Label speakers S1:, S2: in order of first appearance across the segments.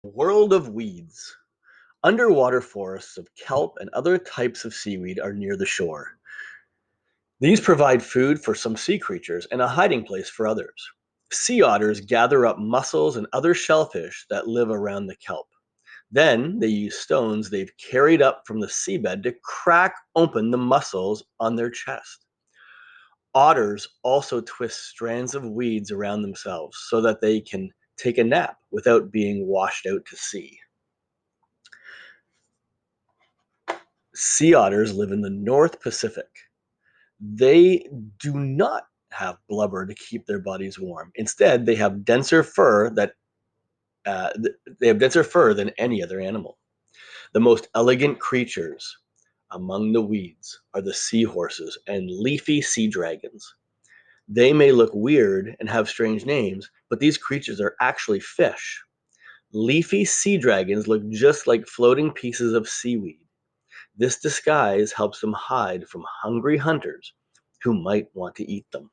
S1: World of weeds. Underwater forests of kelp and other types of seaweed are near the shore. These provide food for some sea creatures and a hiding place for others. Sea otters gather up mussels and other shellfish that live around the kelp. Then they use stones they've carried up from the seabed to crack open the mussels on their chest. Otters also twist strands of weeds around themselves so that they can take a nap without being washed out to sea. Sea otters live in the North Pacific. They do not have blubber to keep their bodies warm. Instead, uh, they have denser fur than any other animal. The most elegant creatures among the weeds are the seahorses and leafy sea dragons. They may look weird and have strange names, but these creatures are actually fish. Leafy sea dragons look just like floating pieces of seaweed. This disguise helps them hide from hungry hunters who might want to eat them.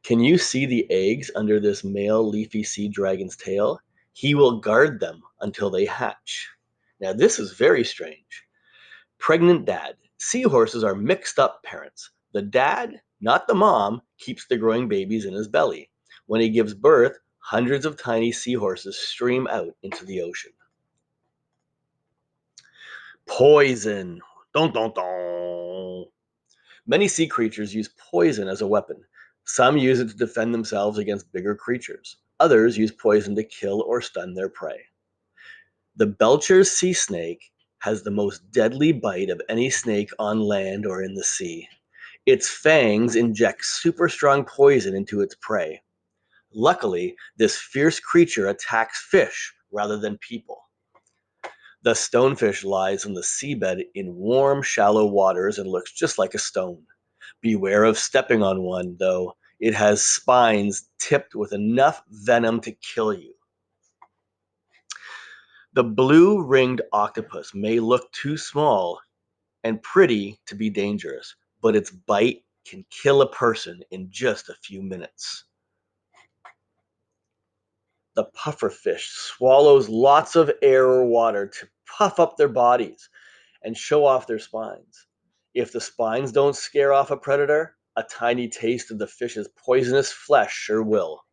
S1: Can you see the eggs under this male leafy sea dragon's tail? He will guard them until they hatch. Now, this is very strange. Pregnant dad. Seahorses are mixed up parents. The dad, not the mom, keeps the growing babies in his belly. When he gives birth, hundreds of tiny seahorses stream out into the ocean. Poison. Dun, dun, dun. Many sea creatures use poison as a weapon. Some use it to defend themselves against bigger creatures. Others use poison to kill or stun their prey. The Belcher's sea snake has the most deadly bite of any snake on land or in the sea. Its fangs inject super strong poison into its prey. Luckily, this fierce creature attacks fish rather than people. The stonefish lies on the seabed in warm, shallow waters and looks just like a stone. Beware of stepping on one, though. It has spines tipped with enough venom to kill you. The blue ringed octopus may look too small and pretty to be dangerous, but its bite can kill a person in just a few minutes. The pufferfish swallows lots of air or water to puff up their bodies and show off their spines. If the spines don't scare off a predator, a tiny taste of the fish's poisonous flesh sure will.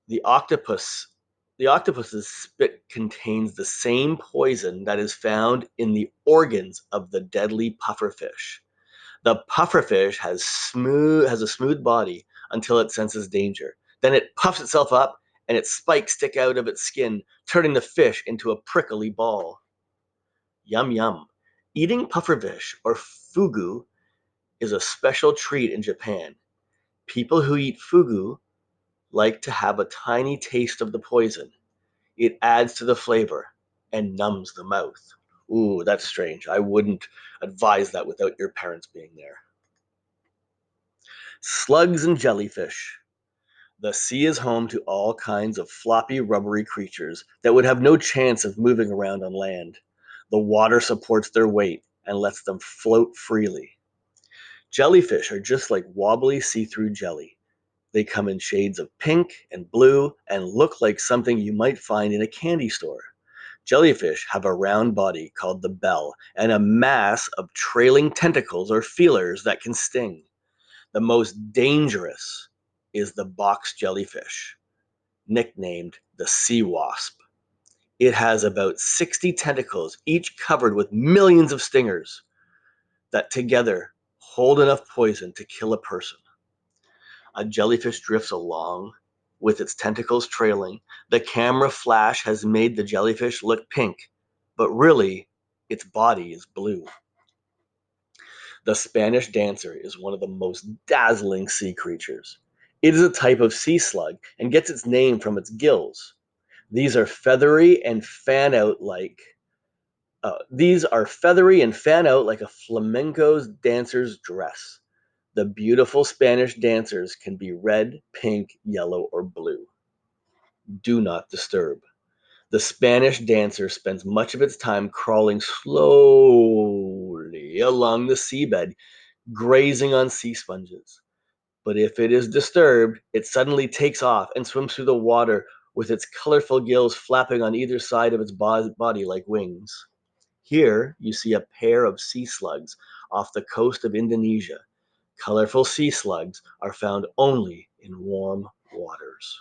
S1: The octopus the octopus's spit contains the same poison that is found in the organs of the deadly pufferfish. The pufferfish has a smooth body until it senses danger. Then it puffs itself up and its spikes stick out of its skin, turning the fish into a prickly ball. Yum yum. Eating pufferfish or fugu is a special treat in Japan. People who eat fugu like to have a tiny taste of the poison. It adds to the flavor and numbs the mouth. Ooh, that's strange. I wouldn't advise that without your parents being there. Slugs and jellyfish. The sea is home to all kinds of floppy, rubbery creatures that would have no chance of moving around on land. The water supports their weight and lets them float freely. Jellyfish are just like wobbly see through jelly. They come in shades of pink and blue and look like something you might find in a candy store. Jellyfish have a round body called the bell and a mass of trailing tentacles or feelers that can sting. The most dangerous is the box jellyfish, nicknamed the sea wasp. It has about 60 tentacles, each covered with millions of stingers that together hold enough poison to kill a person. A jellyfish drifts along with its tentacles trailing. The camera flash has made the jellyfish look pink, but really, its body is blue. The Spanish dancer is one of the most dazzling sea creatures. It is a type of sea slug and gets its name from its gills. These are feathery and fan out like these are feathery and fan out like a flamenco's dancer's dress. The beautiful Spanish dancers can be red, pink, yellow, or blue. Do not disturb. The Spanish dancer spends much of its time crawling slowly along the seabed, grazing on sea sponges. But if it is disturbed, it suddenly takes off and swims through the water with its colorful gills flapping on either side of its body like wings. Here you see a pair of sea slugs off the coast of Indonesia. Colorful sea slugs are found only in warm waters.